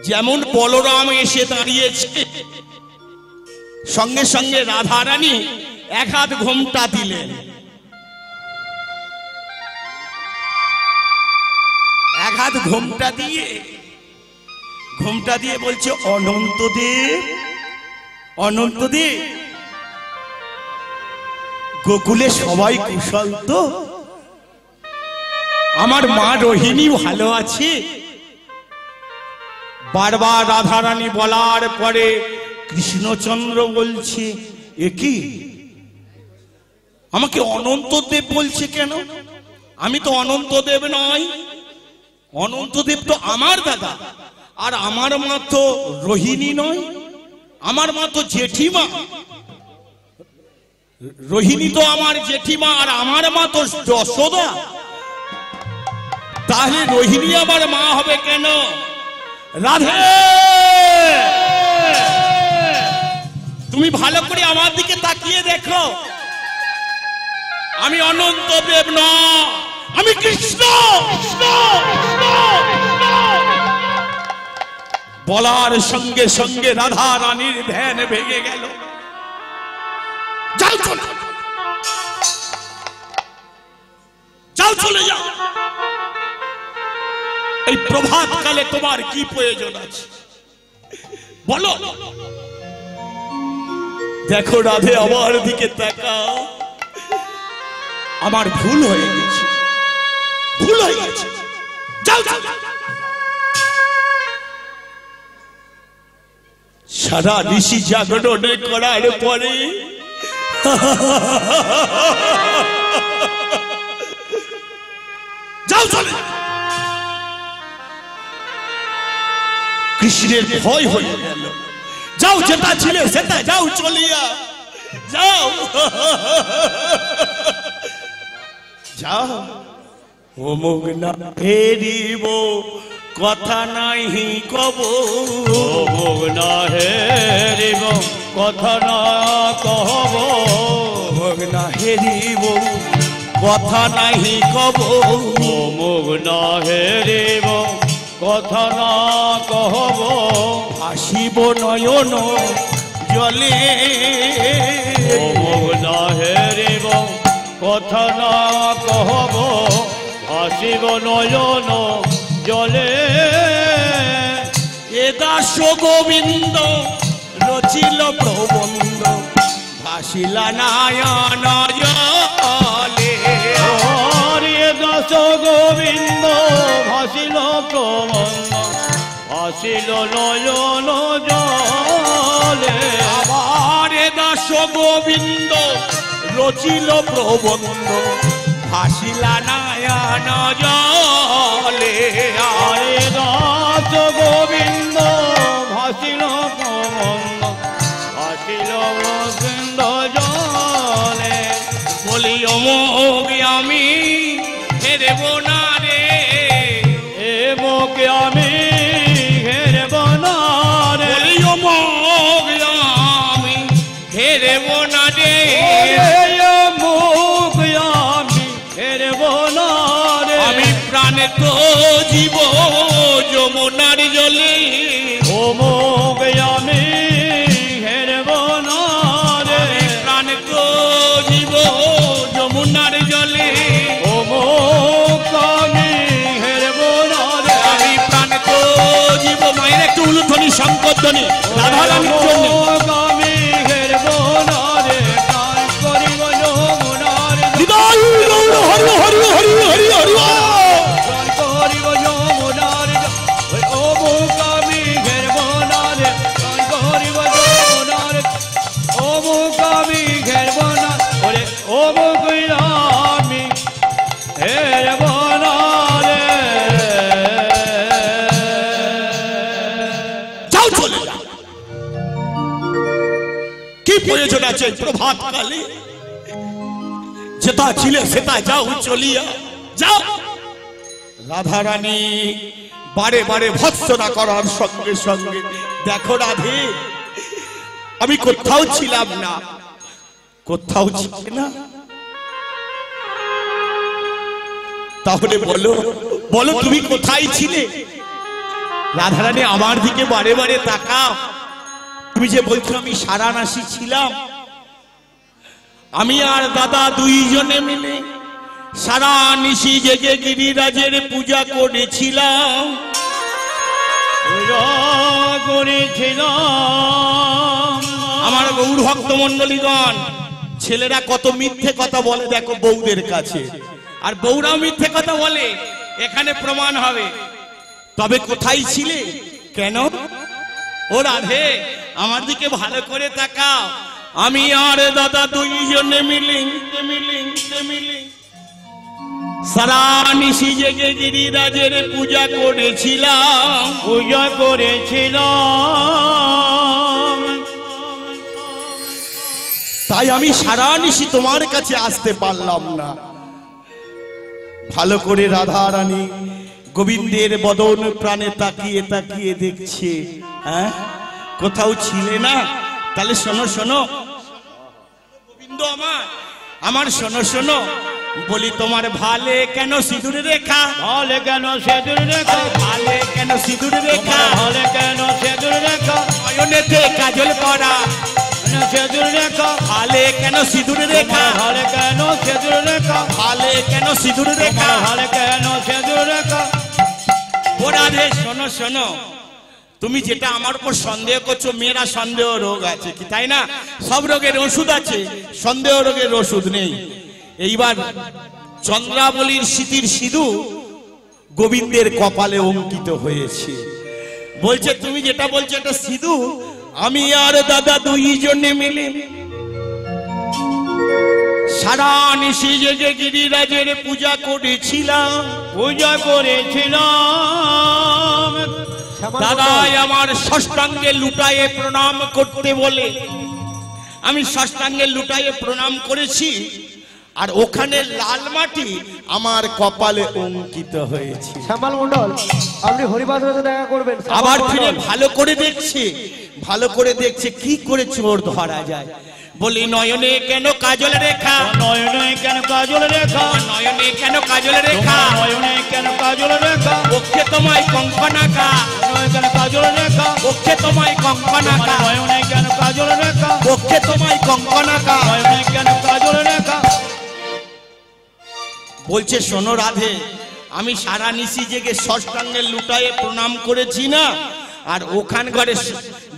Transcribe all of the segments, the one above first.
যেমন বলরাম এসে দাঁড়িয়েছে, সঙ্গে সঙ্গে রাধারানী এক হাত ঘোমটা দিলেন, এক হাত ঘোমটা দিয়ে বলছে, অনন্তদেব, অনন্তদেব, গোকুলে সবাই কুশল তো? আমার মা রোহিণী ভালো আছে? বারবার রাধারানী বলার পরে কৃষ্ণচন্দ্র বলছে, এ কি, আমাকে অনন্তদেব বলছে কেন? আমি তো অনন্তদেব নই, অনন্তদেব তো আমার দাদা, আর আমার মা তো রোহিণী নয়, আমার মা তো জেঠিমা। রোহিণী তো আমার জেঠিমা, আর আমার মা তো যশোদা। তাহলে রোহিণী আমার মা হবে কেন? রাধে, তুমি ভালো করে আমার দিকে তাকিয়ে দেখো, আমি অনন্তদেব না, আমি কৃষ্ণ। বলার সঙ্গে সঙ্গে রাধা রানীর ধ্যান ভেঙে গেল। যাও চলে, যাও চলে যাও, এই প্রভাত কালে তোমার কি প্রয়োজন আছে বলো? দেখো রাধে, আমার দিকে তাকাও, আমার ভুল হয়ে গেছে, ভুল হয়ে গেছে, যাও যাও। সারা ঋষি জাগরণ করার পরে যাও চলে। কৃষ্ণের ভয় হয়ে গেল, যাও, যেটা ছিলে সেটা যাও, চলিয়া যাও, যাও। অমুক না হেরিব, কথা নাহি কব, অমুক না হেরিব, কথা না কহব, অমুক না হেরিব, কথা নাহি কব, অমুক না হেরিব, কথা না কহব, আসিব নয়ন জলে, অমুক না হেরিব, কথা না কহব, আসিব নয়ন জলে। এ দাস গোবিন্দ রচিল প্রবন্ধ, ভাসিলা নয়ন জলে। এ দাস গোবিন্দ ভাসিল প্রবন্ধ, ভাসিল নয়ন জলে। আবার এ দাস গোবিন্দ রচিল প্রবন্ধ, ভাসিলা নয়ন জলে। এ দাস গোবিন্দ ভাসিল প্রবন্ধ, ভাসিল গোবিন্দ জলে। বলি অমোঘ আমি হেরব না রে, এ মোকে আমি হেরব না রে, বলি অমোঘ আমি হেরব না রে, মুখ আমি হেরব না রে। আমি প্রাণে তো জীব যমুনার জলে, ও মুখ আমি হেরব না রে, প্রাণে তো জীব যমুনার জলে, ও মুখ আমি হেরব না রে। আমি প্রাণে তো জীব। মায়ের একটু উলুধ্বনি সংকোধ্বনি রাধারানীর জন্য। আমি হেরব না রে, প্রাণ করিব যমুনার জলে। হৃদয় গৌর হরি হরি হরি হরি হরি। প্রাণ করিব যমুনার জলে, ও মুখ আমি হেরব না রে, প্রাণ করিব যমুনার, ও মুখ আমি হেরব না ওরে, ও মুখ আমি হেরব না রে। যাও চলে যাও, কি প্রয়োজন আছে প্রভাত কালে? যেটা ছিলে সেটা যাও, চলিয়া যাও। রাধারানী বারে বারে ভৎসনা করার সঙ্গে সঙ্গে, দেখো রাধে, আমি কোথাও ছিলাম না, কোথাও ছিল না, তাহলে বলো, বলো তুমি কোথায় ছিলে? রাধারানী আমার দিকে বারে বারে তাকাও। তুমি যে বলছো আমি সারানাসি ছিলাম, আমি আর দাদা দুইজনে মিলে সারা নিশি জেগে গিরিরাজের পূজা করেছিলাম। আমার গৌর ভক্ত মন্ডলীগণ, ছেলেরা কত মিথ্যে কথা বলে দেখো বউদের কাছে, আর বউরাও মিথ্যে কথা বলে, এখানে প্রমাণ হবে। তবে কোথায় ছিলে কেন? ও রাধে, আমার দিকে ভালো করে তাকাও। আমি আর দাদা দুইজনে মিলে সারা নিশি জেগে গিরিরাজের পূজা করেছিলাম। তাই আমি সারা নিশি তোমার কাছে আসতে পারলাম না। ভালো করে রাধা রানী গোবিন্দের বদন প্রাণে তাকিয়ে তাকিয়ে দেখছে। হ্যাঁ, কোথাও ছিলে না? তাহলে শোনো শোনো গোবিন্দ আমার শোনো শোনো, বলি তোমার ভালে কেন সিঁদুর রেখা? ভালে কেন সিঁদুর রেখা? ভালে কেন সিঁদুর রেখা? ভালে কেন সিঁদুর রেখা? নয়নেতে কাজল করা সিঁদুর রেখা? ভালে কেন সিঁদুর রেখা? ভালে কেন সিঁদুর রেখা? ভালে কেন সিঁদুর রেখা? ভালে কেন সিঁদুর রেখা? ও রাধে শোনো শোনো, তুমি যেটা আমার উপর সন্দেহ করছো, মেয়েরা সন্দেহ রোগ আছে কি, তাই না? সব রোগের ওষুধ আছে, সন্দেহ রোগের ওষুধ নেই। এইবার চন্দ্রাবলীর স্মৃতির সিঁদুর গোবিন্দের কপালে অঙ্কিত হয়েছে। বলছে তুমি যেটা বলছো এটা সিঁদুর, আমি আর দাদা দুইজনে মিলে সারা নিশি জেগে গিরিরাজের পূজা করেছিলাম। দাদাই আমার ষষ্ঠাঙ্গে লুটায়ে প্রণাম করতে বলে আমি ষষ্ঠাঙ্গে লুটায়ে প্রণাম করেছি, আর ওখানে লাল মাটি আমার কপালে অঙ্কিত হয়েছে। শ্যামল মন্ডল, আপনি হরিবাদ দেখা করবেন। আবার ফিরে ভালো করে দেখছে, ভালো করে দেখছে কি করে চোর ধরা যায়। বলি নয়নে কেন কাজল রেখা? নয়নে কেন কাজল রেখা? নয়নে কেন কাজল রেখা? নয়নে কেন কাজল রেখা? পক্ষে তোমায় কঙ্কনাকা। নয়নে কেন কাজল রেখা? পক্ষে তোমায় কঙ্কনাকা। নয়নে কেন কাজল রেখা? পক্ষে তোমায় কঙ্কনাকা। নয়নে কেন কাজল রেখা? বলছে শোনো রাধে, আমি সারা নিশি জেগে ষষ্ঠাঙ্গে লুটায়ে প্রণাম করেছি না, আর ওখান ঘরে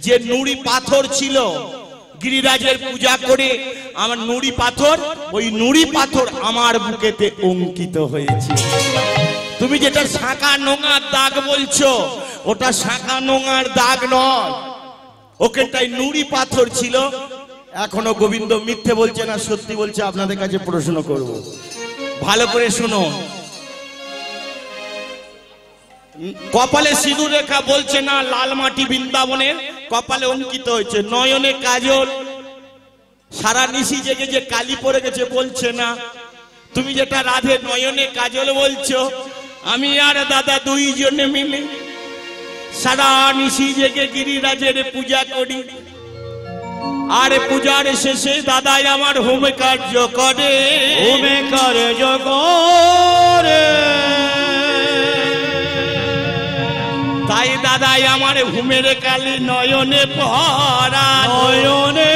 যে নুড়ি পাথর ছিল গিরিরাজের পূজা করে, আমার নুড়ি পাথর, ওই নুড়ি পাথর আমার বুকেতে অঙ্কিত হয়েছে। তুমি যেটা শাঁখা নোঙার দাগ বলছো, ওটা শাঁখা নোঙার দাগ নয়, ওখানটায় নুড়ি পাথর ছিল। এখনো গোবিন্দ মিথ্যে বলছে না সত্যি বলছে, আপনাদের কাছে প্রশ্ন করব, ভালো করে শুনো। কপালে সিঁদুর রেখা বলছে না, লাল মাটি বৃন্দাবনের কপালে অঙ্কিত হয়েছে। নয়নে কাজল, সারা নিশি জেগে যে কালি পড়ে গেছে বলছে না। তুমি যেটা রাধে নয়নে কাজল বলছো, আমি আর দাদা দুইজনে মিলে সারা নিশি জেগে গিরিরাজের পূজা করি, আর পূজার শেষে দাদাই আমার হোম কার্য করে। হোমে কার্য করে, তাই দাদাই আমার ঘুমের কালি নয়নে পহরা। নয়নে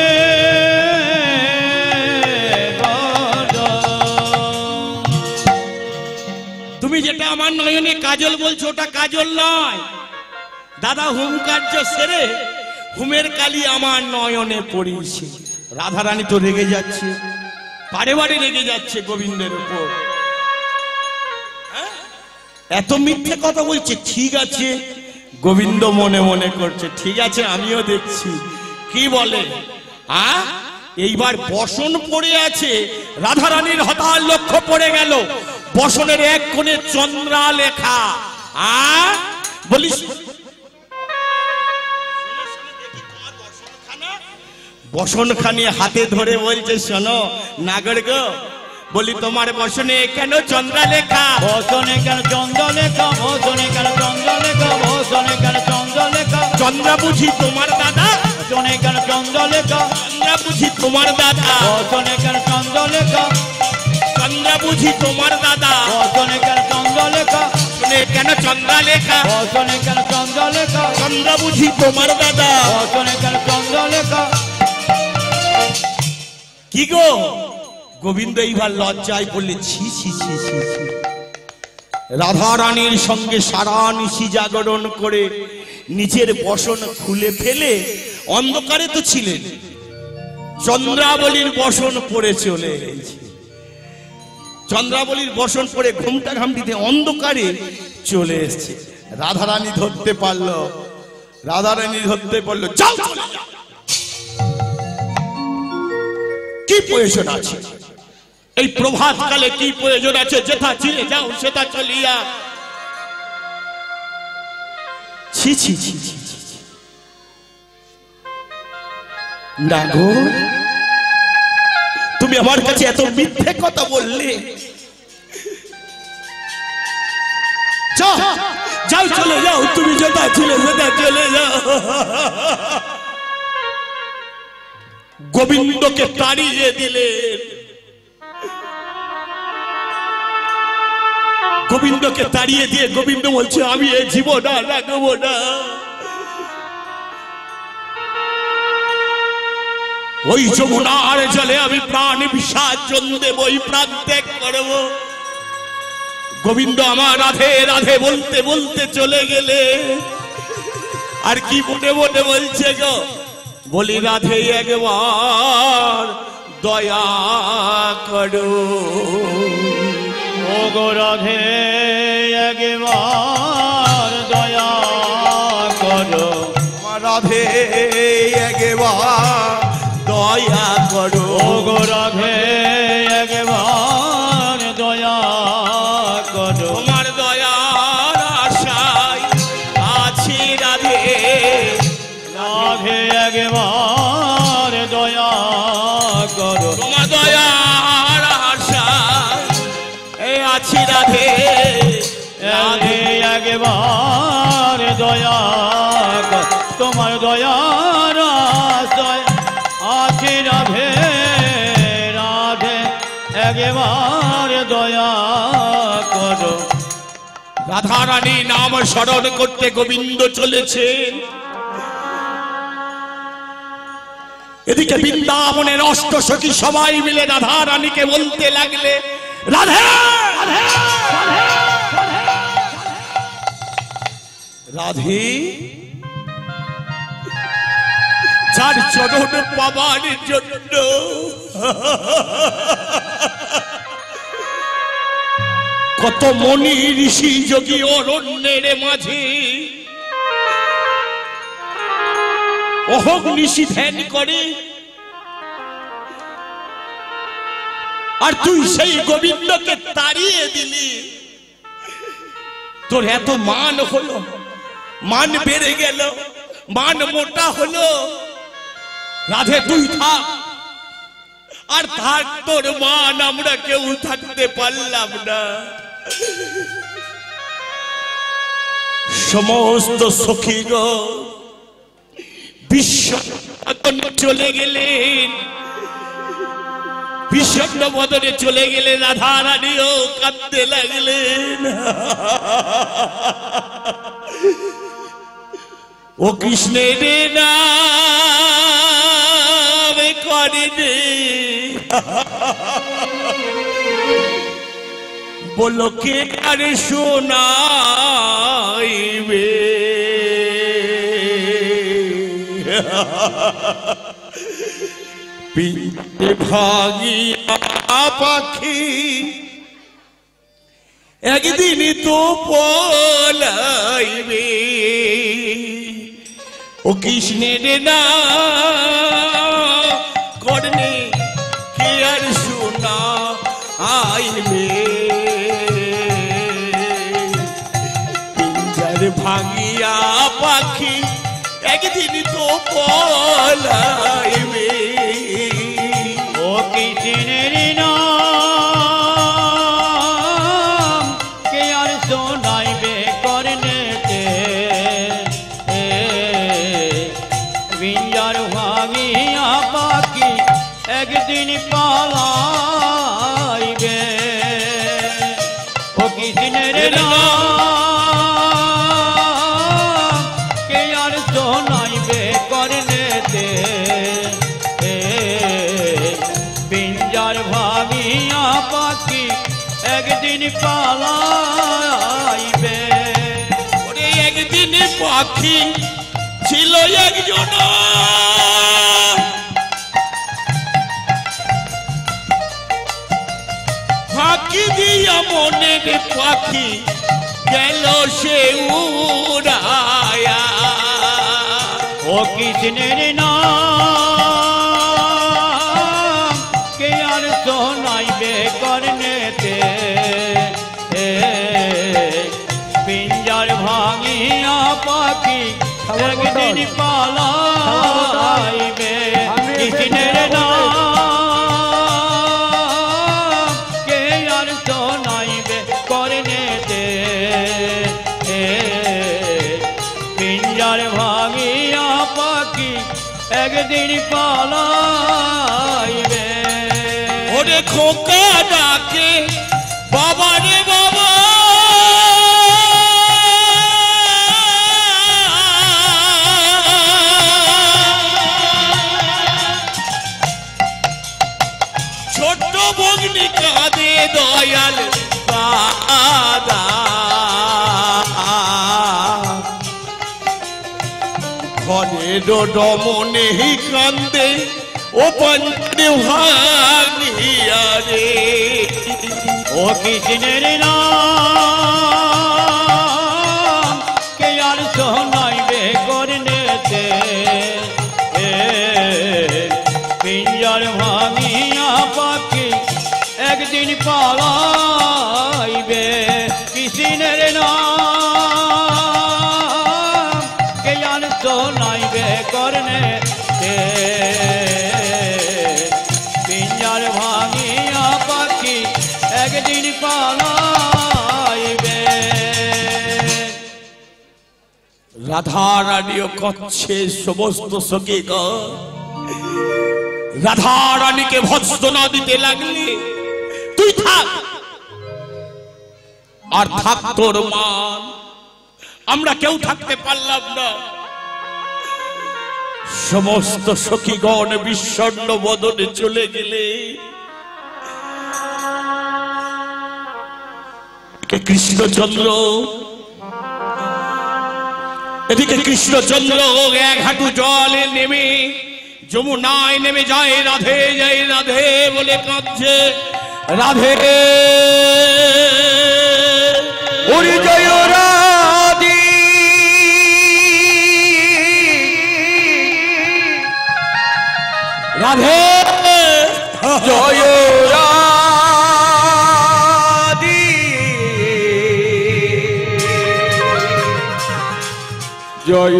তুমি যেটা আমার নয়নে কাজল বলছো ওটা কাজল নয়, দাদা হোম কার্য সেরে ঘুমের কালি আমার নয়নে পড়িয়েছে। রাধারানী তো রেগে যাচ্ছে, বারে বারে রেগে যাচ্ছে গোবিন্দের উপর। এত মিথ্যে কথা বলছে, ঠিক আছে গোবিন্দ মনে মনে করছে, ঠিক আছে আমিও দেখছি কি বলে। এইবার বসন পড়ে আছে, রাধারানীর হঠাৎ লক্ষ্য পড়ে গেল বসনের এক কোণে চন্দ্রা লেখা। বলিস বসন খানি হাতে ধরে বলছে, শোনো নাগর গো, বলি তোমার বসনে কেন চন্দ্রা লেখা? বসনে কেন চন্দ্র লেখা? বসনে কেন চন্দ্র লেখা? বসনে কেন চন্দ্র লেখা? চন্দ্রা বুঝি তোমার দাদা? বসনে কেন চন্দ্র লেখা? চন্দ্রা বুঝি তোমার দাদা? বসনে কেন চন্দ্র লেখা? চন্দ্রা বুঝি তোমার দাদা? বসনে কেন চন্দ্র লেখা? শুনে কেন চন্দ্রা লেখা? বসনে কেন চন্দ্র আমরা বুঝি তোমার দাদা। বচনে কেন চন্দ্রলেখা। কি গো গোবিন্দ এইবার লজ্জায় বললে ছি ছি ছি ছি ছি। রাধা রানীর সঙ্গে সারা নিশি জাগরণ করে নিজের বসন খুলে ফেলে, অন্ধকারে তো ছিলেন, চন্দ্রাবলীর বসন পরে চলে গেছে। চন্দ্রাবলীর বসন পরে ঘুমটা ঘামটিতে অন্ধকারে চলে এসছে। রাধারানী ধরতে পারলো, রাধারানী ধরতে পারলো, যাও চলে যাও। কি প্রয়োজন আছে এই প্রভাত কালে? কি প্রয়োজন আছে? যেথা চিনে যাও সেটা চলিয়া। ছি ছি ছি ছি ছি। না গো, তুমি আমার কাছে এত মিথ্যে কথা বললে। যাও যাও চলে যাও, তুমি যেটা ছিলে সেটা চলে যাও। গোবিন্দকে তাড়িয়ে দিলেন, গোবিন্দকে তাড়িয়ে দিয়ে গোবিন্দ বলছে আমি এ জীবন আর রাখবো না। ওই যমুনার জলে আমি প্রাণ বিসর্জন দেব, ওই প্রাণ ত্যাগ করব। গোবিন্দ আমার রাধে রাধে বলতে বলতে চলে গেলে, আর কি মনে মনে বলছে গো, বলি রাধে একবার দয়া করো। ও গো রাধে একবার দয়া করো। রাধে একবার দয়া করো। ও গো রাধে একবার দয়া করো। তোমার দয়ার আশায় আছি রাধে। রাধে একবার দয়া করো। তোমার দয়ার আশায় আছি রাধে। রাধে একবার দয়া করো। তোমার দয়ার আশায় আছি রাধে। রাধে একবার দয়া করো। রাধা রানী নাম স্মরণ করতে গোবিন্দ চলেছে। এদিকে বৃন্দাবনের অষ্টসখী সবাই মিলে রাধা রানীকে বলতে লাগলে, রাধে রাধে, যার চরণ পাবার জন্য কত মনি ঋষি যোগী অরণ্যের মাঝে অহর্নিশি ধ্যান করে, আর তুই সেই গোবিন্দকে তাড়িয়ে দিলি। তোর এত মান হলো, মান বেড়ে গেল, মান মোটা হলো। রাধে তুই থাক, আর থাক তোর মান, আমরা কেউ থাকতে পারলাম না। সমস্ত সখীগণ বিশ্ব চলে গেলেন, বিষণ্ণ বদনে চলে গেলেন। রাধা রানীও কাঁদতে লাগলেন। ও কৃষ্ণের নাম করে বলো কে আর শোনাইবে। পিঠে ভাগিয়া পাখি একদিন তো পলাইবে। ও কৃষ্ণের নাম করলে কে আর শোনা আইবে। পিঞ্জার ভাগিয়া পাখি একদিন তো পলাইবে। ও কৃষ্ণের নাম কে আর শোনাইবে করনেতে। বিঞ্জার ভাগিয়া পাখি একদিন পালাইবে। ও কৃষ্ণের নাম কে আর একদিন পালাইবে। ওরে একদিন পাখি ছিল একজন, ফাঁকি দিয়া মনের পাখি গেল সে উড়ায়া। ও কৃষ্ণের নাম কে আর শোনাইবে কর্ণেতে, পিঞ্জার ভাঙিয়া পাখি একদিন পালাইবে। কৃষ্ণের নাম কে আর শোনাইবে কর্ণেতে, পিঞ্জার ভাঙিয়া পাখি একদিন পালাইবে। ওরে খোকা ডাকে বাবা রে বাবা, ছোট্ট ভগ্নি কাঁদে দয়াল দাদা। ঘরের রমনে কান্দে ও পঞ্চে ভাগিয়া রে। ও কৃষ্ণের নাম কে আর শোনাইবে কর্ণেতে, পিঞ্জার ভাঙিয়া পাখি একদিন পালাইবে। কৃষ্ণের নাম কে আর শোনাইবে কর্ণেতে, পিঞ্জার ভাঙিয়া পাখি একদিন পালাইবে। রাধা রানীও করছে সমস্ত সখীগণ, রাধা রানীকে ভৎসনা দিতে লাগলে তুই থাক আর থাক তোর মান, আমরা কেউ থাকতে পারলাম না। সমস্ত সখীগণ বিষণ্ণ বদনে চলে গেলে কৃষ্ণচন্দ্র, এদিকে কৃষ্ণচন্দ্র এক হাঁটু জলে নেমে যমুনায় নেমে যায়, রাধে জয় রাধে বলে কাঁদছে। রাধে ওরে জয় রাধে, রাধে জয় রাধে, জয়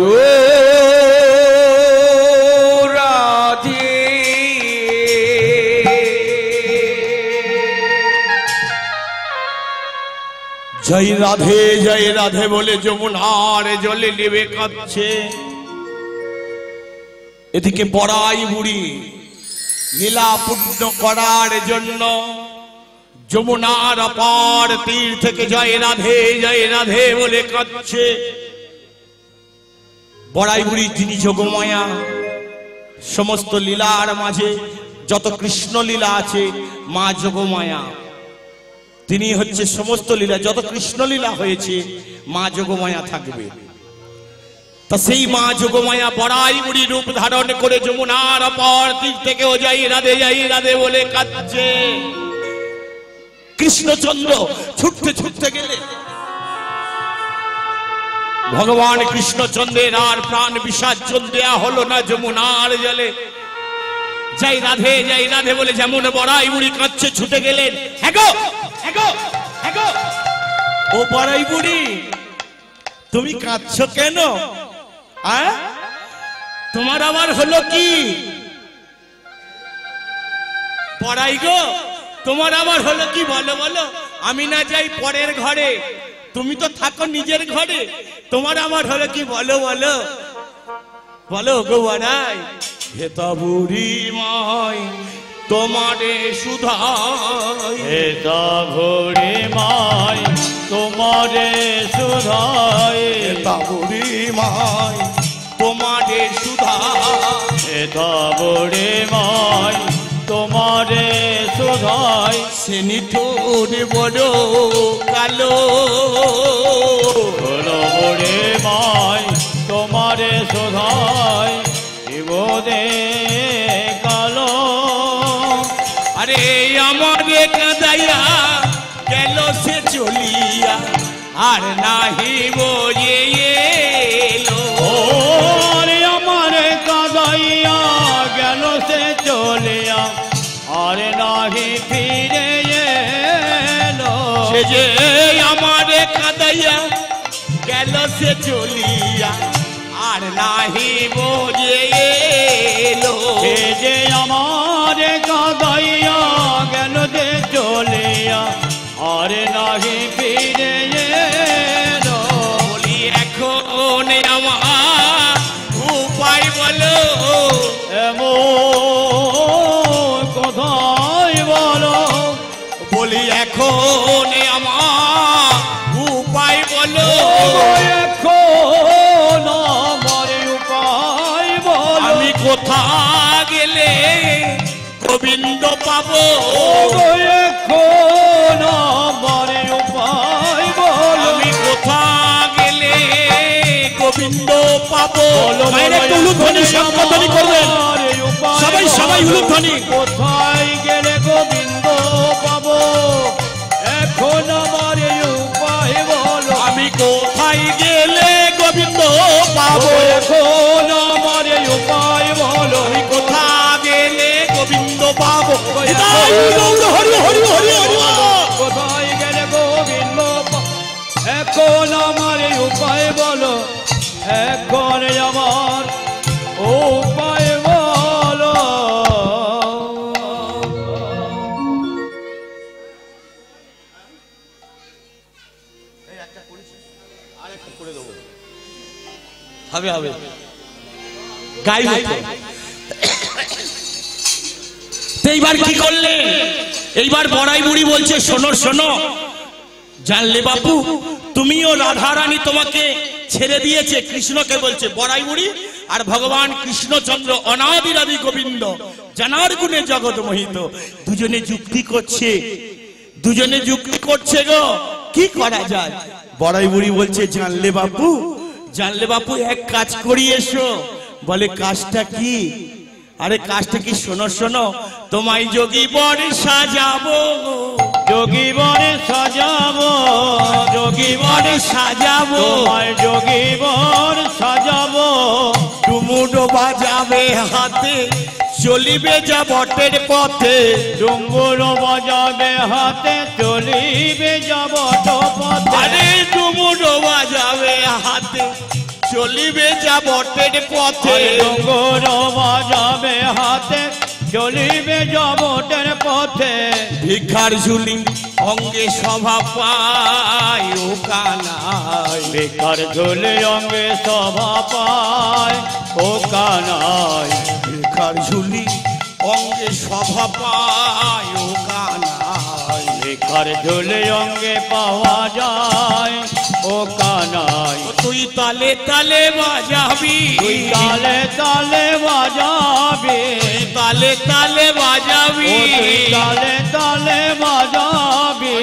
রাধে। জয় রাধে বলে যমুনার জলে নেমে কাঁদছে। এদিকে বড়াই বুড়ি লীলা পূর্ণ করার জন্য যমুনার পার তীর থেকে জয় রাধে বলে কাঁদছে। বড়াই বুড়ি যিনি যোগমায়া, সমস্ত লীলার মাঝে যত কৃষ্ণ লীলা আছে মা যোগমায়া, তিনি হচ্ছে সমস্ত লীলা, যত কৃষ্ণ লীলা হয়েছে মা যোগমায়া থাকবে। তা সেই মা যোগমায়া বড়াই বুড়ি রূপ ধারণ করে যমুনার পার তীর থেকে ও জয় রাধে বলে কাঁদছে। কৃষ্ণচন্দ্র ছুটতে গেলে ভগবান কৃষ্ণচন্দ্রের আর প্রাণ বিসর্জন দেয়া হলো না যমুনার জলে। জয় রাধে বলে যেমন বড়াই বুড়ি কাঁদছে ছুটে গেলেন। হ্যাগো ও বড়াই বুড়ি, তুমি কাঁদছো কেন? তোমার আবার হলো কি? বড়াই গো, তোমার আবার হলো কি বলো? আমি না যাই পরের ঘরে, তুমি তো থাকো নিজের ঘরে, তোমার আমার হলো কি বলো গো বড়াই। হেতা বুড়ি মাই তোমারে সুধাই, হেতা বুড়ি মাই তোমারে সুধাই, হেতা বুড়ি মাই তোমারে সুধাই, হেতা বুড়ি মাই তোমারে শোধাই সে নিঠুর বড় কালো হলো ওরে মাই তোমারে শোধাই জীবনে কালো আরে আমারে কাঁদাইয়া গেল সে চলিয়া আর নাহি বয়ে এলো ওরে আমারে কাঁদাইয়া গেল সে চলিয়া আর নাহি ফিরে এলো সে যে আমারে কাঁদাইয়া গেল সে চলিয়া আর নাহি বয়ে এলো সে যে আমারে কাঁদাইয়া গেল যে চলিয়া আর নাহি ফিরে এলো বলি এখন আমার উপায় বলো এমন কোথায় বলো বলি এখন আমার উপায় বলো এখন আমার উপায় বলো আমি কোথা গেলে গোবিন্দ পাবো এখন আমার উপায় বলো আমি কোথা গেলে গোবিন্দ পাবো বলো বাইরে একটু উলুধ্বনি শঙ্খধ্বনি করবেন সবাই সবাই উলুধ্বনি কোথায় গেলে গোবিন্দ পাবো এখন আমার উপায় বলো আমি কোথায় গেলে গোবিন্দ পাবো এখন আমার উপায় বলো আমি কোথা গেলে গোবিন্দ পাবো হৃদয় গৌর হরি হরি হরি হরি কোথায় গেলে গোবিন্দ এখন আমার উপায় বলো এখন আমার উপায় বলো হবে হবে গাইব তো এইবার কি করলে এইবার বড়াই বুড়ি বলছে শোনো শোনো জানলে বাপু তুমিও রাধারানী তোমাকে ছেড়ে দিয়েছে কৃষ্ণকে বলছে বড়াই বুড়ি আর ভগবান কৃষ্ণচন্দ্র অনাদিরাদি গোবিন্দ জানার গুণে জগৎ মোহিত দুজনে যুক্তি করছে গো কি করা যায় বড়াই বুড়ি বলছে জানলে বাপু এক কাজ করি এসো বলে কাজটা কি আরে কাজটা কি শোনো শোনো তোমায় যোগী বর সাজাবো যোগী বরে সাজাবো যোগী বর সাজাবো তোমায় যোগী বর সাজাবো ডুমুডো বাজাবে হাতে চলিবে যা বটের পথে ডুম্বুর বাজাবে হাতে চলিবে যাব পথে আরে ডুমুডো বাজাবে হাতে চলিবে যা বটের পথে ডুম্বুর বাজাবে হাতে চলিবে জবটের পথে ভিক্ষার ঝুলি অঙ্গে সভা পায় ও কানাই বেকার ঝোলে অঙ্গে সভা পায় ও কানাই ভিক্ষার ঝুলি অঙ্গে সভা পায় ও কানাই বেকার ঝোলে অঙ্গে পাওয়া যায় ও কানাই তুই তালে তালে বাজাবি তুই তালে তালে বাজাবি তালে তালে বাজাবি ও তুই তালে তালে বাজাবি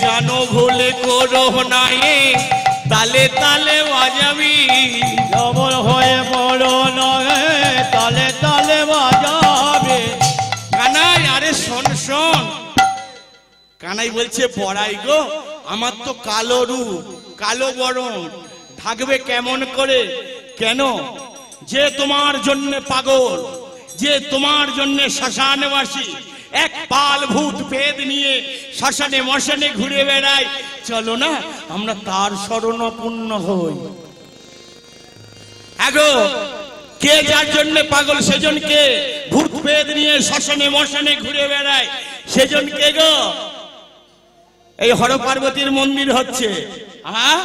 জানো ভুলে করো নাই তালে তালে বাজাবি জবর হয়ে বড় নয় তালে তালে বাজাবি কানাই আরে শোন শোন কানাই বলছে বড়াই গো আমার তো কালো রূপ কালো বরণ থাকবে কেমন করে কেন যে তোমার জন্য পাগল যে তোমার জন্য শ্মশানবাসী এক পাল ভূত পেদ নিয়ে শ্মশানে মশানে ঘুরে বেড়ায় চলো না আমরা তার শরণাপন্ন হই আগো কে যার জন্য পাগল সেজনকে ভূত পেদ নিয়ে শ্মশানে মশানে ঘুরে বেড়ায় সেজনকে গো এই হর পার্বতীর মন্দির হচ্ছে হ্যাঁ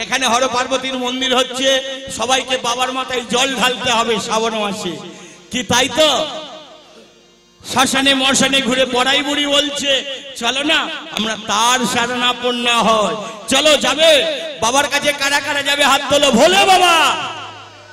এখানে হর পার্বতীর মন্দির হচ্ছে সবাইকে বাবার মাথায় জল ঢালতে হবে শ্রাবণ মাসে কি তাই তো শ্মশানে মশানে ঘুরে বড়াই বুড়ি বলছে চলো না আমরা তার শরণাপন্ন হয় চলো যাবে বাবার কাছে কারা কারা যাবে হাত তোলো ভোলে বাবা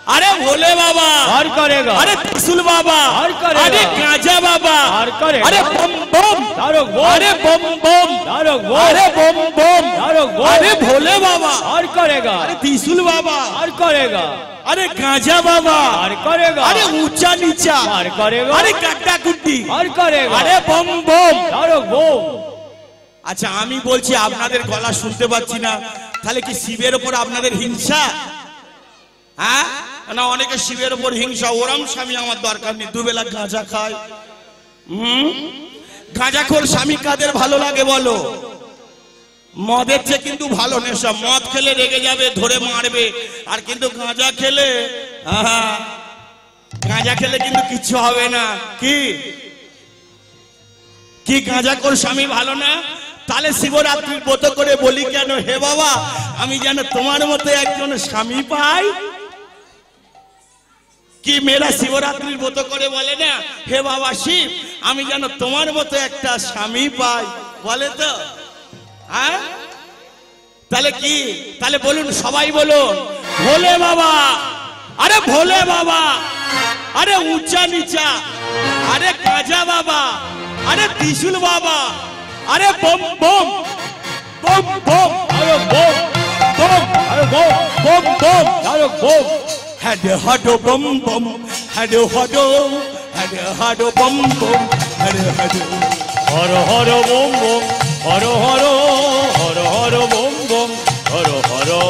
अरे भोले बाबा हर करेगा अरे त्रिशूल बाबा हर करेगा अरे गाजा बाबा हर करेगा अरे बम बम ধারক বোম, अरे बम बम, ধারক বোম, अरे बम बम, ধারক বোম, अरे भोले बाबा, और करेगा, अरे त्रिशूल बाबा, और करेगा, अरे गांजा बाबा, और करेगा, अरे ऊंचा नीचा, और करेगा, अरे काटा कुट्टी, और करेगा, अरे बम बम। ধারক বোম। আচ্ছা আমি বলছি আপনাদের গলা শুনতে পাচ্ছি না, তাহলে কি শিবের উপর আপনাদের হিংসা? হ্যাঁ না, অনেকে শিবের উপর হিংসা, ওরম স্বামী আমার দরকার নেই, দুবেলা গাঁজা খায়। গাঁজাখোর স্বামী কাদের ভালো লাগে বলো? মদের চেয়ে কিন্তু ভালো নেশা, মদ খেলে রেগে যাবে, ধরে মারবে, আর কিন্তু গাঁজা খেলে, গাঁজা খেলে কিন্তু কিচ্ছু হবে না। কি কি গাঁজাখোর স্বামী ভালো না? তাহলে শিবরাত্রির ব্রত করে বলি কেন, হে বাবা আমি যেন তোমার মতো একজন স্বামী পাই। কি মেয়েরা শিবরাত্রির ব্রত করে বলে না, হে বাবা শিব আমি যেন তোমার মতো একটা স্বামী পাই, বলে তো? হ্যাঁ তাহলে কি, তাহলে বলুন সবাই বলুন ভোলে বাবা, আরে ভোলে বাবা, আরে উঁচা নিচা, আরে গাঁজা বাবা, আরে ত্রিশূল বাবা, अरे बम बम बम बम, अरे बम बम, अरे बम बम बम, अरे बम हडो हडो बम बम, हडो हडो हडो हडो बम बम, हडो हडो हर हर बम बम, हर हर हर हर बम बम, हर हर बम बम, हडो हडो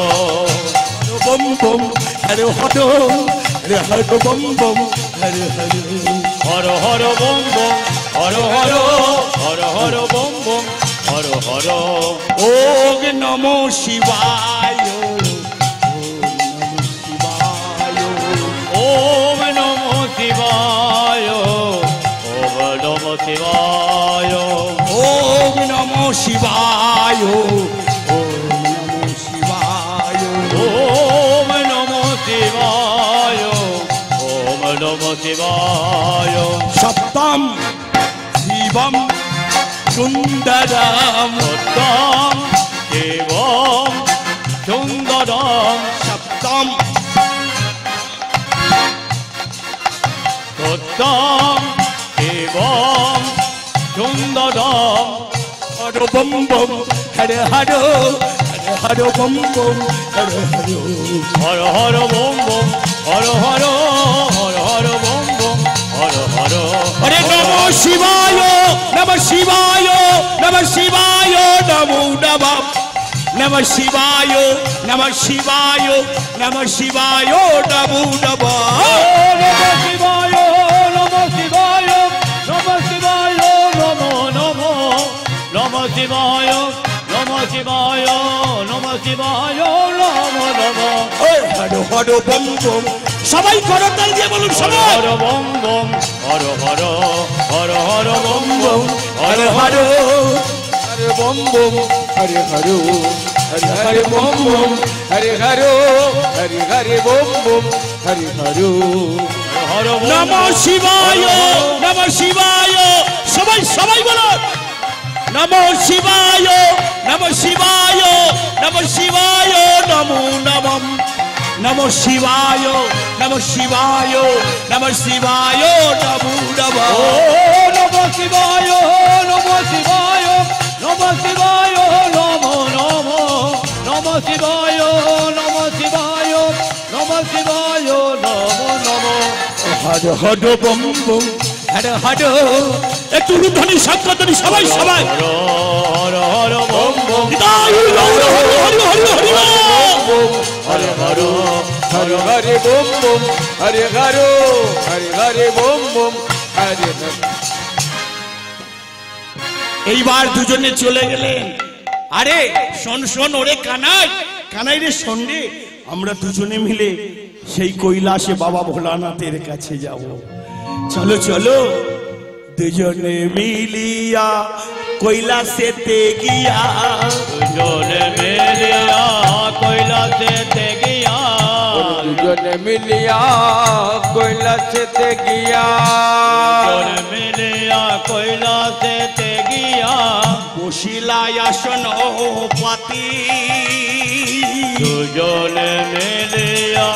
हडो बम बम, हडो हडो हर हर बम बम, हर हर हर हर बम बम, हर हर ओम नमो शिवाय, ओम नमो शिवाय, ओम नमो शिवाय, ओम नमो शिवाय, ओम नमो शिवाय, ओम नमो शिवाय, ओम नमो शिवाय, सप्तम शिवम सुंदरम, सत्यं शिवं सुन्दरं, सप्तम सत्यं शिवं सुन्दरं, हरो बम बम, हरे हरो हरे हरो बम बम, हरे हरो हर हर बम बम, हर हर हर हर बम बम, हर हर अरे नमो शिवाय, नमः शिवाय, नमः शिवाय, नमो नमः, नमः शिवाय, नमः शिवाय, नमः शिवाय, नमो नमः, नमः शिवाय, नमः शिवाय, नमः शिवाय, नमो नमो, नमः शिवाय, नमः शिवाय, नमः शिवाय, नमो नमो, हरो हरो बम बम, সবাই করতাল দিয়ে বলুন সবাই, हर बम बम, हर हर हर हर बम बम, हर हरो हरे बम बम, हरे हरो हरे हरे बम बम, हरे हरो हरे हरे बम बम, हरे हरो हर बम নমঃ শিবায়, নমঃ শিবায়, সবাই সবাই বলো নমঃ শিবায়, নমঃ শিবায়, নমঃ শিবায়, নমো নমঃ, নমঃ শিবায়, নমঃ শিবায়, নমঃ শিবায়, নমো নমঃ, नमः शिवाय, नमः शिवाय, नमः शिवाय, नमो नमो, नमः शिवाय, नमः शिवाय, नमः शिवाय, नमो नमो, হর হর বম বম, হর হর, একটু ধ্বনি শব্দধ্বনি সবাই সবাই, हर हर हर बम बम, নিতাই গৌর হরি হরি হরি হরি বল। हरे हरो हरे हरे बम बम, हरे हरो हरे हरे बम बम, हरे हरो এইবার দুজনে চলে গেলেন। আরে শোন শোন ওরে কানাই, কানাই রে শোন রে, আমরা দুজনে মিলে সেই কৈলাসে বাবা ভোলানাথের কাছে যাব। চলো চলো দুজনে মিলিয়া কৈলাসেতে গিয়া, দুজনে মিলিয়া কৈলাসেতে গিয়া, দুজনে মিলিয়া কৈলাসেতে গিয়া, দুজনে মিলিয়া কৈলাসেতে গিয়া, বসিলাই আসন পাতি, দুজনে মিলিয়া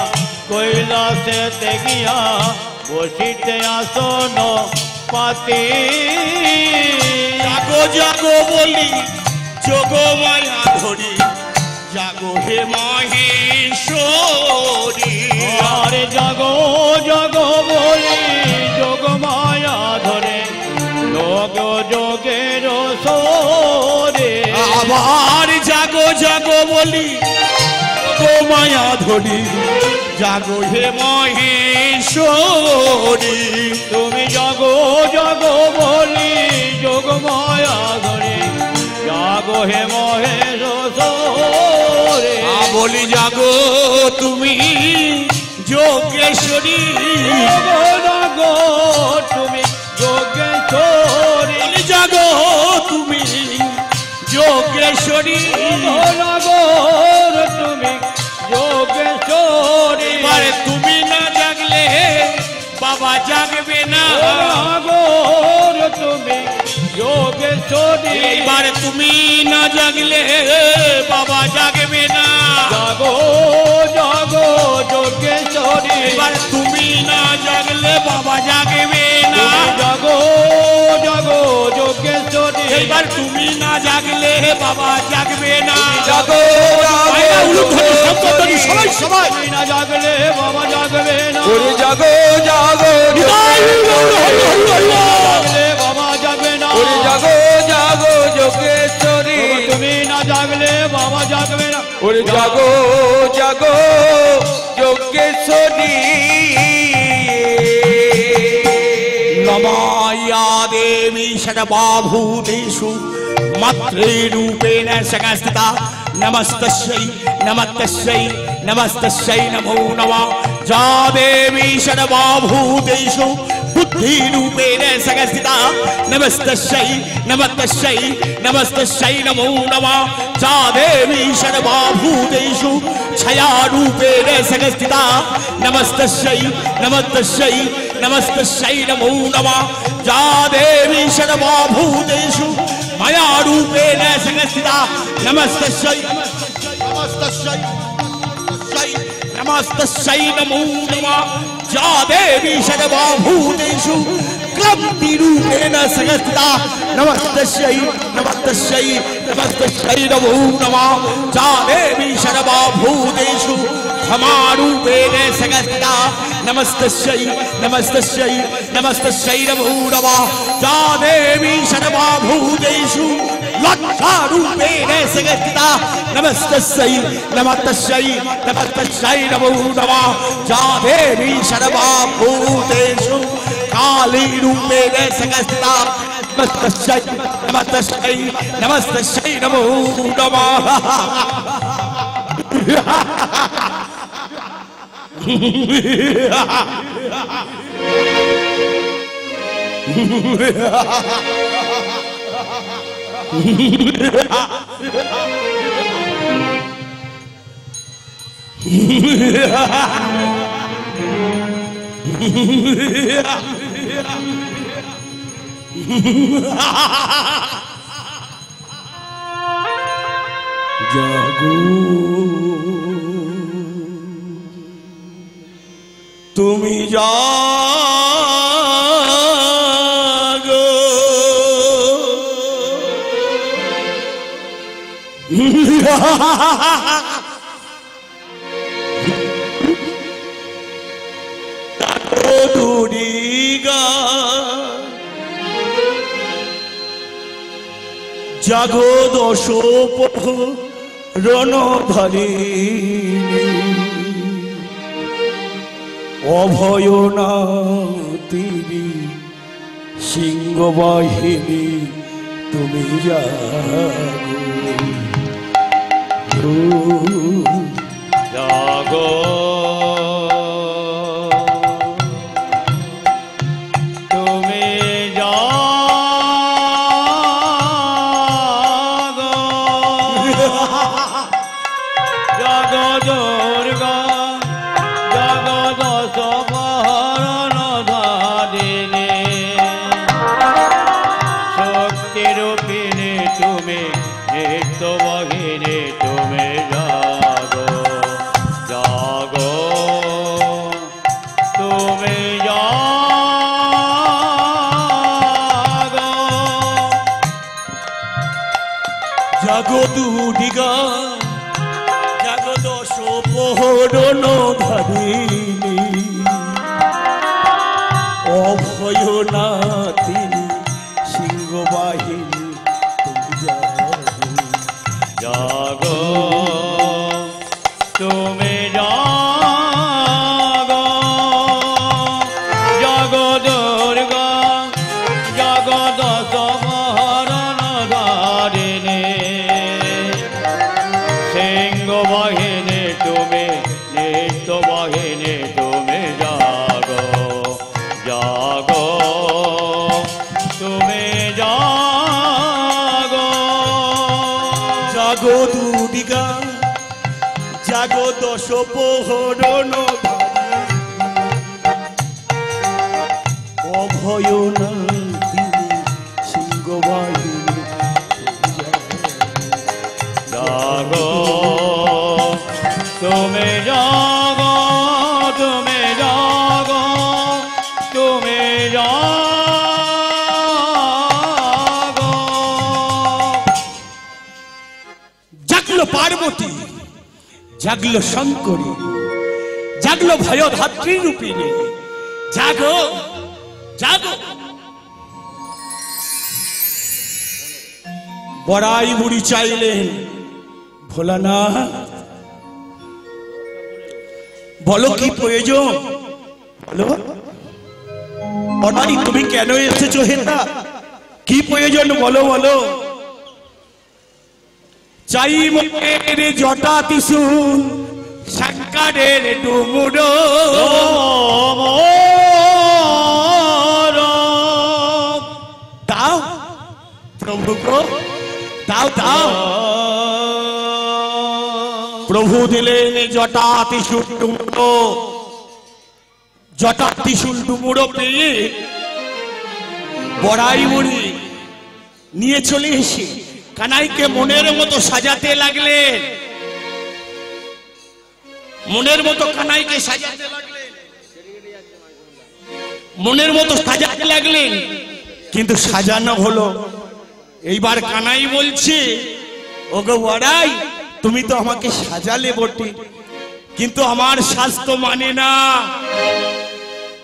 কৈলাসেতে গিয়া, বসিতে আসন পাতি, জাগো বলি যোগ মায়া ধরি জাগো হে মহেশ্বরী আরে জাগো জাগো বলি যোগ মায়া ধরে যোগ যোগের সোরে আবার জাগো জাগো বলি যোগ মায়া ধরি জাগো হে মহেশ্বরী তুমি জাগো জাগো বলি যোগ মায়া ধরে জাগো হে মহেশ্বরে বলি জাগো তুমি যোগেশ্বরী জাগো জাগো তুমি যোগেশ্বরী জাগো তুমি যোগেশ্বরী জাগো তুমি যোগেশ্বরী এবারে তুমি না জাগলে বাবা জাগবে না জাগো তুমি যোগেশ্বরী এবারে তুমি না জাগলে বাবা জাগবে না জাগো জাগো যোগেশ্বরী এবার তুমি না জাগলে বাবা জাগবে না জাগো জাগো যোগেশ্বরী এবার তুমি না জাগলে বাবা জাগবে না জাগো মায়েরা উলুধ্বনি, শঙ্খধ্বনি, সবাই সবাই তুমি না জাগলে বাবা জাগবে না ওরে জাগো জাগো জাগলে বাবা জাগবে না ওরে জাগো জাগো যোগেশ্বরী তুমি না জাগলে বাবা জাগবে না ওরে জাগো জাগো যোগেশ্বরী নমায়া দেবী ষড়বাভূতেষু মাতৃরূপেণ সংস্থিতা নমস্তস্यै নমস্তস্यै নমস্তস্यै নমো নমঃ যা দেবী ষড়বাভূতেষু বুদ্ধিরূপেণ সংস্থিতা নমস্তস্यै নমস্তস্यै নমস্তস্यै নমো নমঃ যা দেবী ষড়বাভূতেষু ছায়ারূপেণ সংস্থিতা নমস্তস্यै নমস্তস্यै নমস্তস্यै নমো নমঃ যা দেবী সর্বভূতেষু মায়া রূপেণ সংস্থিতা নমস্তস্यै নমস্তস্यै নমস্তস্यै নমো নমঃ যা দেবী সর্বভূতেষু ক্রান্তি রূপেণ সংস্থিতা নমস্তস্यै নমস্তস্यै নমস্তস্यै নমো নমঃ যা দেবী সর্বভূতেষু ক্ষমারূপেণ সংস্থিতা নমস্তস্यै নমস্তস্यै নমস্তস্यै নমো নমঃ যা দেবী সর্বভূতেষু লজ্জারূপেণ সংস্থিতা নমস্তস্यै নমস্তস্यै নমস্তস্यै নমো নমঃ যা দেবী সর্বভূতেষু কালীরূপেণ সংস্থিতা নমস্তস্यै নমস্তস্यै নমস্তস্यै নমো নমঃ জাগো তুমি জাগো দুর্গা জাগো দশ রণধারিণী অভয় নাতিনী সিংহবাহিনী তুমি জাগো জাগো তুমি জাগো জাগো দুর্গা জাগো দশ রণধারিণী শক্তিরূপিণী তুমি নিত্যবাহিনী তুমি জাগো জাগো তুমি জাগো জাগো দুদিগা জাগো দশ প্রহরণ ধারিণী অভয় না তিনি সিংহবাহিনী জাগো তুমি জাগো জাগো দুর্গা জাগো দশ প্রহরণ ধারিণী সিংহ বাহিনী তুমি নিত্য বাহিনী তুমি জাগো জাগো তুমি জাগো জাগো দুদিগা জাগো দশ প্রহরণ অভয় না তিনি সিংহবাহিনী জাগো তুমি জাগো তুমি জাগো তুমি জাগো জাগলো পার্বতী জাগলো শঙ্করী জাগলো ভয়ধাত্রী রূপিণী জাগো জাগো বড়াই বুড়ি চাইলেন ভোলানাথ বলো কি প্রয়োজন বলো বড়াই তুমি কেন এসেছো হেতা কি প্রয়োজন বলো বলো চাই মোর জটা ত্রিশূল শঙ্করের ডুমুরো দাও প্রভু গো দাও দাও প্রভু দিলেন জটা ত্রিশূল ডুমুরো জটা ত্রিশূল ডুমুরো পেয়ে বড়াই বুড়ি নিয়ে চলে এসে কানাইকে মনের মতো সাজাতে লাগলেন মনের মতো কানাইকে সাজাতে লাগলেন মনের মতো সাজাতে লাগলেন কিন্তু সাজানো হলো এইবার কানাই বলছে ওগো বড়াই তুমি তো আমাকে সাজালে বটে কিন্তু আমার স্বাস্থ্য মানে না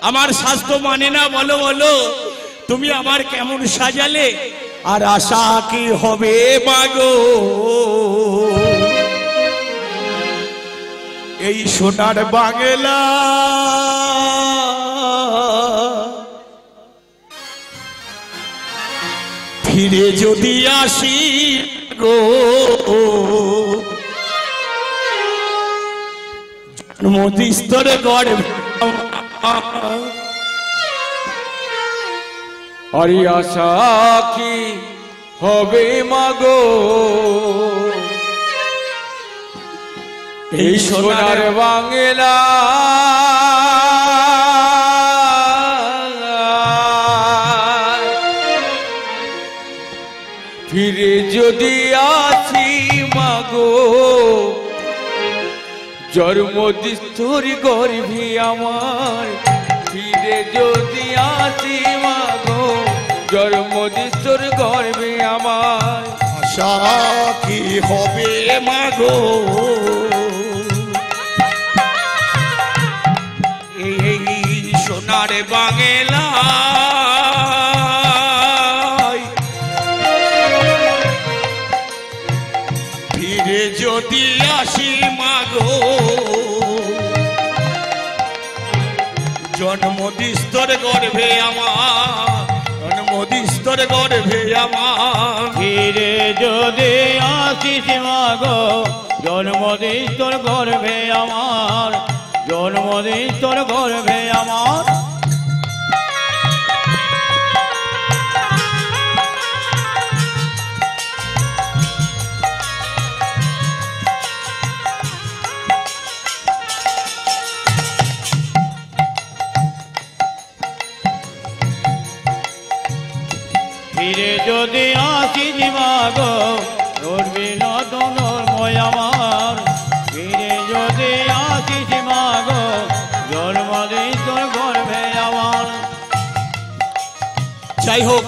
আমার স্বাস্থ্য মানে না বলো বলো তুমি আমার কেমন সাজালে আর আশা কি হবে মাগো এই সোনার বাংলা ফিরে যদি আসি গো জন্মদিস্তর গর্ভ হরি আশা কি হবে মাগো এই সোনার বাংলা ফিরে যদি আসি মাগো জন্মদিস্তর গর্ভে আমার ফিরে যদি আসি মাগো জন্মদিস্তর গর্ভে আমার আশা কি হবে মাগো এই সোনার বাংলা ফিরে যদি আসি মাগো জন্মদিস্তর গর্ভে আমার জন্মদিস্তর গর্ভে আমার ফিরে যদি আসিস মাগো জন্মদিস্তর গর্ভে আমার জন্মদিস্তর গর্ভে আমার ফিরে যদি আসিস মাগো তোর বিনোদনময় আমার ফিরে যদি আসিস মাগো জন্মদিস্তর গর্ভে আমার যাই হোক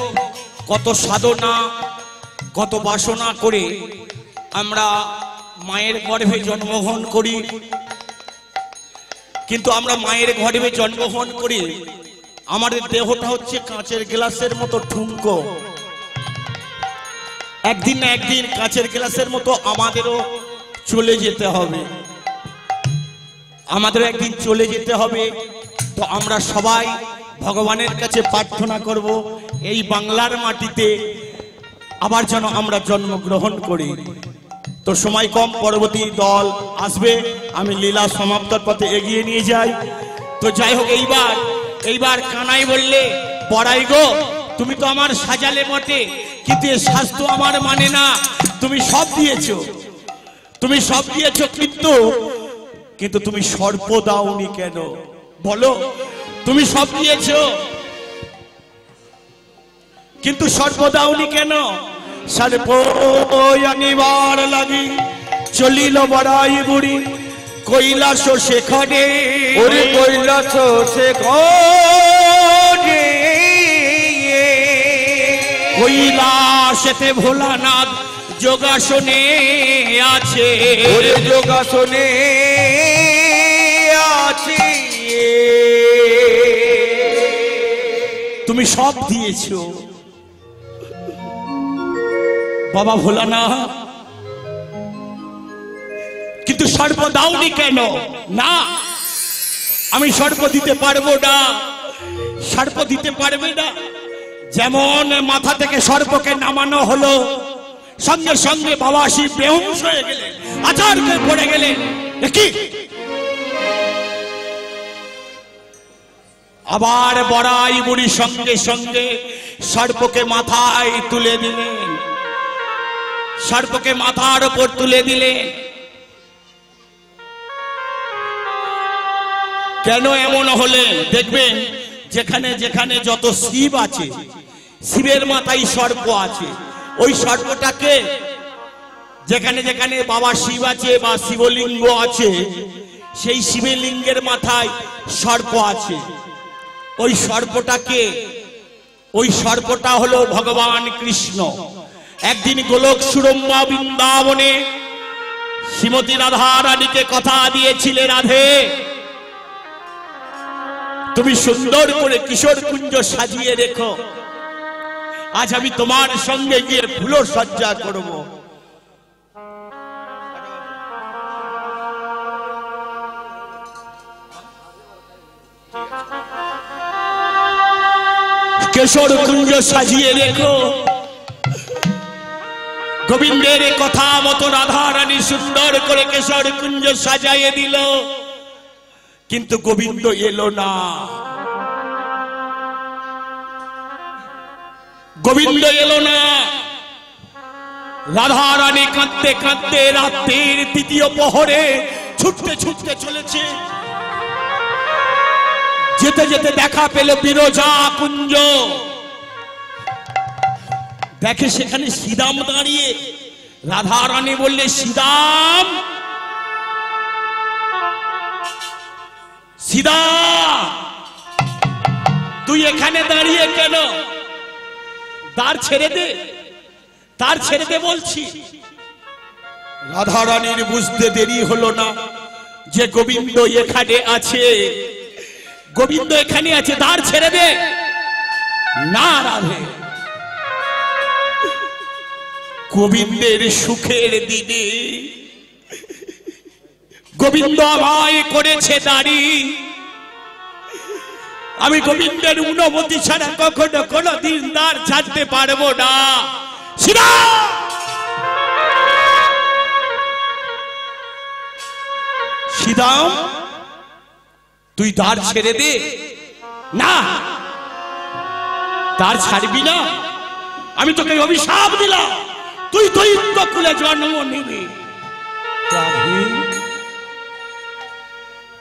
কত সাধনা কত বাসনা করে আমরা মায়ের গর্ভে জন্মগ্রহণ করি, কিন্তু আমরা মায়ের গর্ভে জন্মগ্রহণ করি, আমাদের দেহটা হচ্ছে কাঁচের গ্লাসের মতো ঠুনকো। একদিন না একদিন কাঁচের গ্লাসের মতো আমাদেরও চলে যেতে হবে, আমাদেরও একদিন চলে যেতে হবে। তো আমরা সবাই ভগবানের কাছে প্রার্থনা করব এই বাংলার মাটিতে আবার যেন আমরা জন্মগ্রহণ করি। তো সময় কম, পরবর্তী দল আসবে, আমি লীলা সমাপ্তর পথে এগিয়ে নিয়ে যাই। তো যাই হোক, এইবার কানাই বললে, পড়াই গো তুমি তো আমার সাজালে বটে, কিন্তু এ স্বাস্থ্য আমার মানে না। তুমি সব দিয়েছো, তুমি সব দিয়েছো, কিন্তু তুমি সর্প দাওনি কেন বলো? তুমি সব দিয়েছো কিন্তু সর্প দাওনি কেন? সর্প আনিবার লাগি চলিল বড়াই বুড়ি কৈলাস শেখরে, ওরে কৈলাস শেখরে, কৈলাসেতে ভোলানাথ যোগাসনে আছে, ওরে যোগাসনে আছে। তুমি সব দিয়েছো বাবা ভোলানাথ, কিন্তু সর্প দাওনি কেন? না, আমি সর্প দিতে পারবো না, সর্প দিতে পারবে না। যেমন মাথা থেকে সর্পকে নামানো হলো, সঙ্গে সঙ্গে বাবা শিব বেহুশ হয়ে গেলেন, আচারকে পড়ে গেলেন। কি আবার বড়াই বুড়ি সঙ্গে সঙ্গে সর্পকে মাথায় তুলে দিলেন, সর্পকে মাথার উপর তুলে দিলেন। কেন এমন হলে দেখবেন, যেখানে যেখানে যত শিব আছে, শিবের মাথায় সর্প আছে। ওই সর্পটাকে যেখানে যেখানে বাবা শিব আছে বা শিবলিঙ্গ আছে, সেই শিবলিঙ্গের মাথায় সর্প আছে। ওই সর্পটাকে, ওই সর্পটা হলো ভগবান কৃষ্ণ। একদিন গোলক সুরম্বা বৃন্দাবনে শ্রীমতী রাধা রানীকে কথা দিয়েছিলে, রাধে তুমি সুন্দর করে কিশোর কুঞ্জ সাজিয়ে রেখো, আজ আমি তোমার সঙ্গে গিয়ে ফুল সজ্জা করব। কিশোর কুঞ্জ সাজিয়ে রেখো। গোবিন্দের কথা মতো রাধা রানী সুন্দর করে কিশোর কুঞ্জ সাজাইয়ে দিল, কিন্তু গোবিন্দ এলো না, গোবিন্দ এলো না। রাধা রানী কাঁদতে কাঁদতে রাত্রির তৃতীয় প্রহরে ছুটতে ছুটতে চলেছে। যেতে যেতে দেখা পেল বিরজা কুঞ্জ। দেখে সেখানে শ্রীরাম দাঁড়িয়ে। রাধা রানী বললে, শ্রীরাম, শ্রীরাম তুই এখানে দাঁড়িয়ে কেন? দ্বার ছেড়ে দে, দ্বার ছেড়ে দে বলছি। রাধা রানীর বুঝতে দেরি হলো না যে গোবিন্দ এখানে আছে, গোবিন্দ এখানে আছে, দ্বার ছেড়ে দে। না রাধে, গোবিন্দের সুখের দিনে গোবিন্দ আমায় করেছে দাঁড়ি। আমি গোবিন্দের অনুমতি ছাড়া কখনো কোনদিন দ্বার ছাড়তে পারবো না। শ্রীরাম তুই দ্বার ছেড়ে দে। না, দ্বার ছাড়বি না, আমি তোকে অভিশাপ দিলাম, তুই দৈত্য কুলে জন্ম নিবি।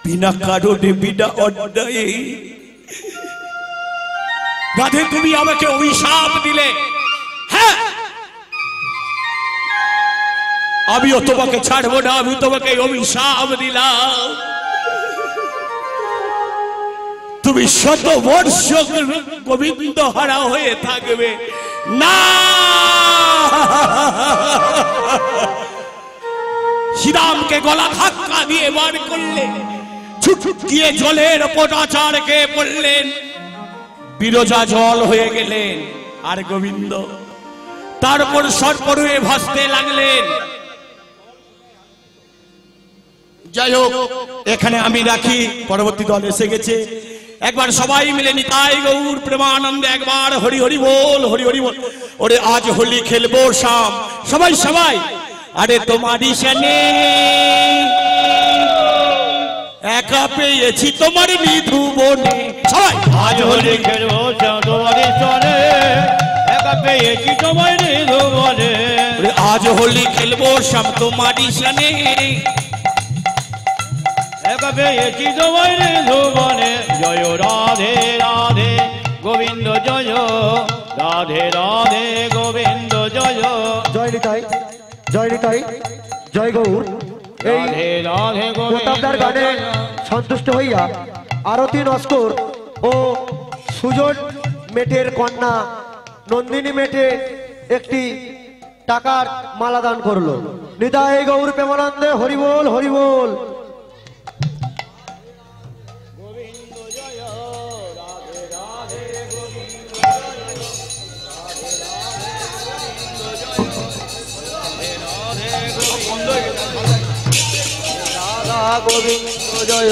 বিনা কারণে, বিনা অন্যায়ে রাধে তুমি আমাকে অভিশাপ দিলে। হ্যাঁ, আমিও তোমাকে ছাড়বো না, আমি তোমাকে অভিশাপ দিলাম। তুমি শত বর্ষ গোবিন্দ হারা হয়ে থাকবে। না, আমাকে গলা ধাক্কা দিয়ে বার করলেন, ছুটকিয়ে জলের পোটাচার খেয়ে পড়লেন, বিরজা জল হয়ে গেলেন। আর গোবিন্দ তারপর সর্পরূপে ভাসতে লাগলেন। যাই হোক, এখানে আমি রাখি, পরবর্তী দল এসে গেছে। একবার সবাই মিলে নিতাই গৌর প্রেমানন্দে একবার হরি হরি বল, হরি হরি বল। ওরে আজ হোলি খেলবো শাম, সবাই সবাই। আরে তোমারই শানে একা পেয়েছি তোমার নিধু বনে, সবাই আজ হোলি খেলবো তোমার সনে, একা পেয়েছি তোমার নিধু বনে। আজ হোলি খেলবো শাম তোমারই শানে, একা পেয়েছি তোমার নিধু বনে। জয় রাধে রাধে গোবিন্দ জয়, রাধে রাধে গোবিন্দ জয়। জয় নিতাই, জয় নিতাই, জয় গৌর। এই রাধে রাধে প্রতাপদার গোবিন্দ গানে জয়। সন্তুষ্ট হইয়া আরতি নস্কর ও সুজন মেটের কন্যা নন্দিনী মেটে একটি টাকার মালা দান করলো। নিতাই গৌর প্রেমানন্দে হরিবোল হরিবোল। রাধা গোবিন্দ জয়।